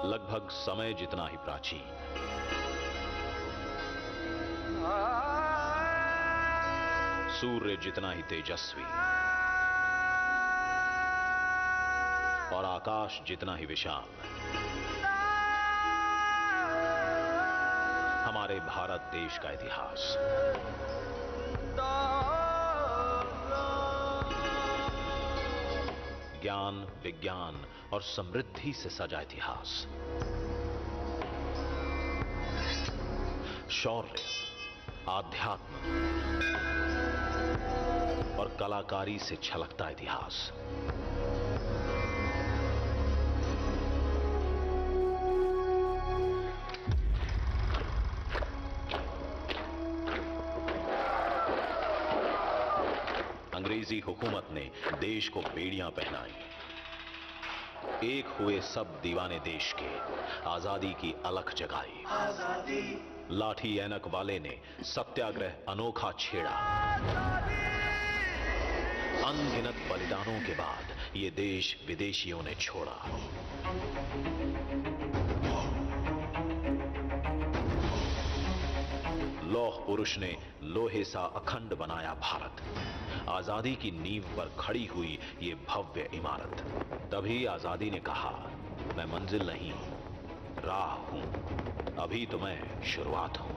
लगभग समय जितना ही प्राचीन, सूर्य जितना ही तेजस्वी और आकाश जितना ही विशाल, हमारे भारत देश का इतिहास। ज्ञान, विज्ञान और समृद्धि से सजा इतिहास। शौर्य, आध्यात्म और कलाकारी से छलकता इतिहास। अंग्रेजी हुकूमत ने देश को बेड़ियां पहनाई। एक हुए सब दीवाने देश के, आजादी की अलख जगाई। आजादी। लाठी ऐनक वाले ने सत्याग्रह अनोखा छेड़ा। अनगिनत बलिदानों के बाद ये देश विदेशियों ने छोड़ा। लौह पुरुष ने लोहे सा अखंड बनाया भारत। आजादी की नींव पर खड़ी हुई ये भव्य इमारत। तभी आजादी ने कहा, मैं मंजिल नहीं, राह हूं, अभी तो मैं शुरुआत हूं।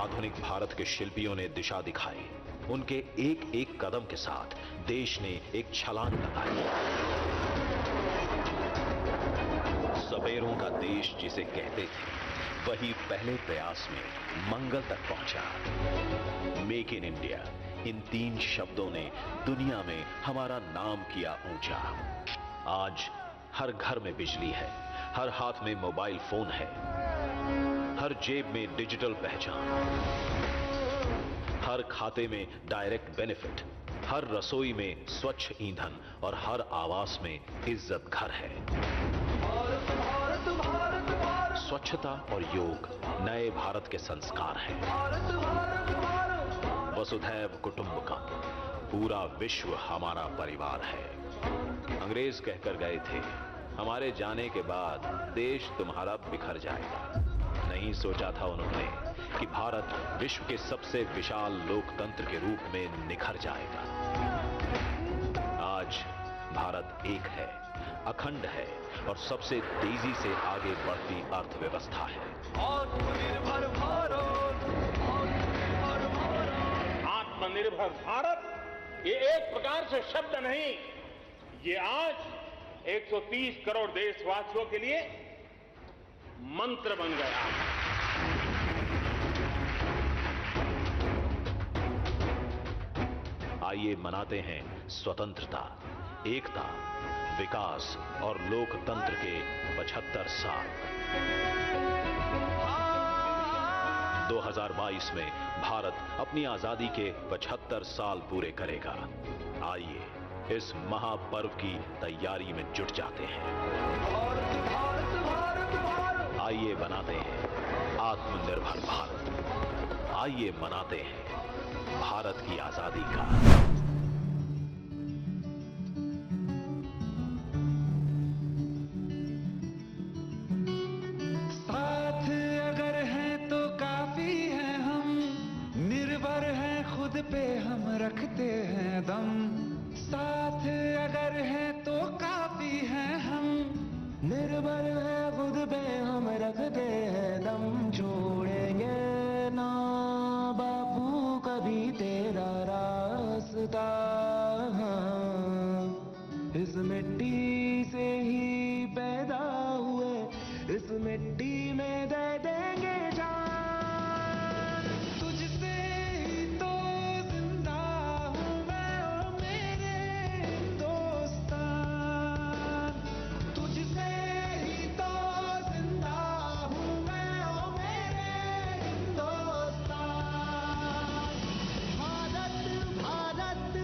आधुनिक भारत के शिल्पियों ने दिशा दिखाई। उनके एक एक कदम के साथ देश ने एक छलांग लगाई। सपेरों का देश जिसे कहते थे, वही पहले प्रयास में मंगल तक पहुंचा। मेक इन इंडिया, इन 3 शब्दों ने दुनिया में हमारा नाम किया ऊंचा। आज हर घर में बिजली है, हर हाथ में मोबाइल फोन है, हर जेब में डिजिटल पहचान, हर खाते में डायरेक्ट बेनिफिट, हर रसोई में स्वच्छ ईंधन और हर आवास में इज्जत घर है। स्वच्छता और योग नए भारत के संस्कार हैं। वसुधैव कुटुंबकम, पूरा विश्व हमारा परिवार है। अंग्रेज कहकर गए थे, हमारे जाने के बाद देश तुम्हारा बिखर जाएगा। नहीं सोचा था उन्होंने कि भारत विश्व के सबसे विशाल लोकतंत्र के रूप में निखर जाएगा। आज भारत एक है, अखंड है और सबसे तेजी से आगे बढ़ती अर्थव्यवस्था है। आत्मनिर्भर भारत, आत्मनिर्भर भारत। आत्मनिर्भर भारत ये एक प्रकार से शब्द नहीं, ये आज 130 करोड़ देशवासियों के लिए मंत्र बन गया है। आइए मनाते हैं स्वतंत्रता, एकता, विकास और लोकतंत्र के 75 साल। 2022 में भारत अपनी आजादी के 75 साल पूरे करेगा। आइए इस महापर्व की तैयारी में जुट जाते हैं। आइए बनाते हैं आत्मनिर्भर भारत। आइए मनाते हैं भारत की आजादी का। साथ अगर हैं तो काफी हैं हम, निर्भर हैं खुद पे हम रखते हैं दम। साथ अगर हैं तो काफी हैं हम, निर्भर हैं खुद पे हम रखते हैं दम। छोड़ेंगे ना बापू कभी तेरा रास्ता, इस मिट्टी से ही पैदा हुए, इस मिट्टी में दे देंगे जान। तुझसे ही तो जिंदा हूँ मैं ओ मेरे हिंदुस्तान, तुझसे ही तो जिंदा हूँ मैं ओ मेरे हिंदुस्तान। भारत भारत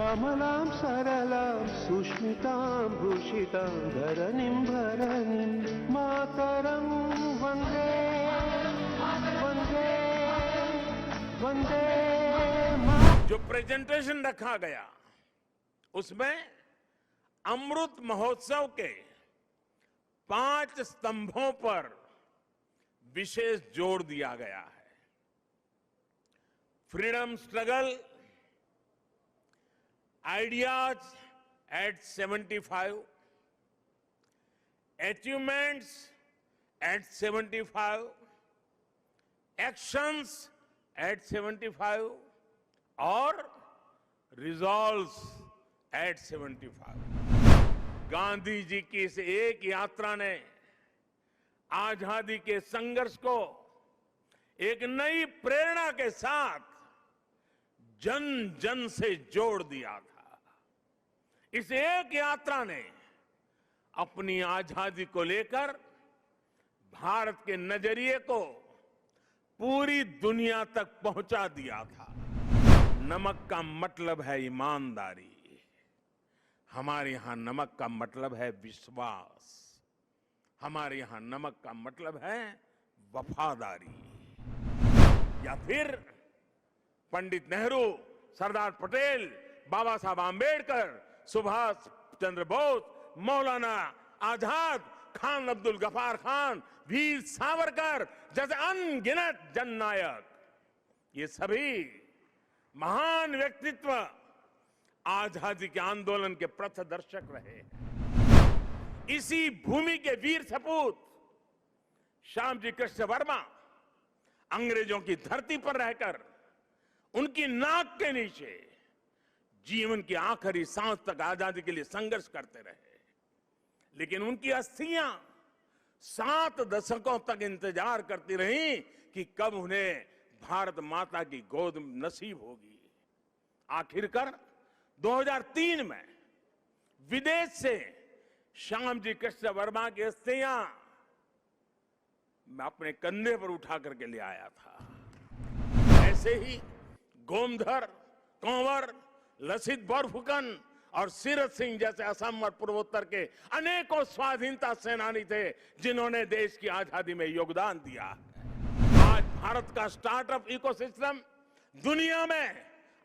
श्यामलां सरलां सुष्मितां भूषितां धरणीं भरणीं मातरं वन्दे वन्दे वन्दे जो प्रेजेंटेशन रखा गया उसमें अमृत महोत्सव के 5 स्तंभों पर विशेष जोर दिया गया है। Freedom struggle, ideas at 75, achievements at 75, actions at 75 और resolves at 75। गांधी जी की इस एक यात्रा ने आजादी के संघर्ष को एक नई प्रेरणा के साथ जन जन से जोड़ दिया था। इस एक यात्रा ने अपनी आजादी को लेकर भारत के नजरिए को पूरी दुनिया तक पहुंचा दिया था। नमक का मतलब है ईमानदारी, हमारे यहां नमक का मतलब है विश्वास, हमारे यहां नमक का मतलब है वफादारी। या फिर पंडित नेहरू, सरदार पटेल, बाबा साहब आंबेडकर, सुभाष चंद्र बोस, मौलाना आजाद, खान अब्दुल गफार खान, वीर सावरकर जैसे अनगिनत जननायक, ये सभी महान व्यक्तित्व आजादी के आंदोलन के पथदर्शक रहे। इसी भूमि के वीर सपूत श्यामजी कृष्ण वर्मा अंग्रेजों की धरती पर रहकर उनकी नाक के नीचे जीवन की आखिरी सांस तक आजादी के लिए संघर्ष करते रहे, लेकिन उनकी अस्थियां 7 दशकों तक इंतजार करती रहीं कि कब उन्हें भारत माता की गोद नसीब होगी। आखिरकार 2003 में विदेश से श्यामजी कृष्ण वर्मा की अस्थियां मैं अपने कंधे पर उठा करके ले आया था। ऐसे ही गोमधर, कंवर, लसित बोरफुकन और सीरत सिंह जैसे असम और पूर्वोत्तर के अनेकों स्वाधीनता सेनानी थे जिन्होंने देश की आजादी में योगदान दिया। आज भारत का स्टार्टअप इकोसिस्टम दुनिया में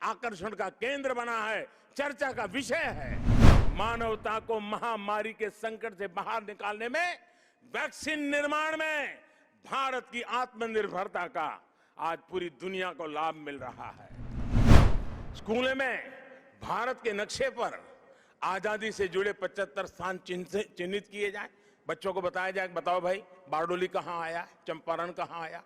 आकर्षण का केंद्र बना है, चर्चा का विषय है। मानवता को महामारी के संकट से बाहर निकालने में, वैक्सीन निर्माण में भारत की आत्मनिर्भरता का आज पूरी दुनिया को लाभ मिल रहा है। स्कूलों में भारत के नक्शे पर आजादी से जुड़े 75 स्थान चिन्हित किए जाए, बच्चों को बताया जाए, बताओ भाई बारडोली कहाँ आया, चंपारण कहाँ आया,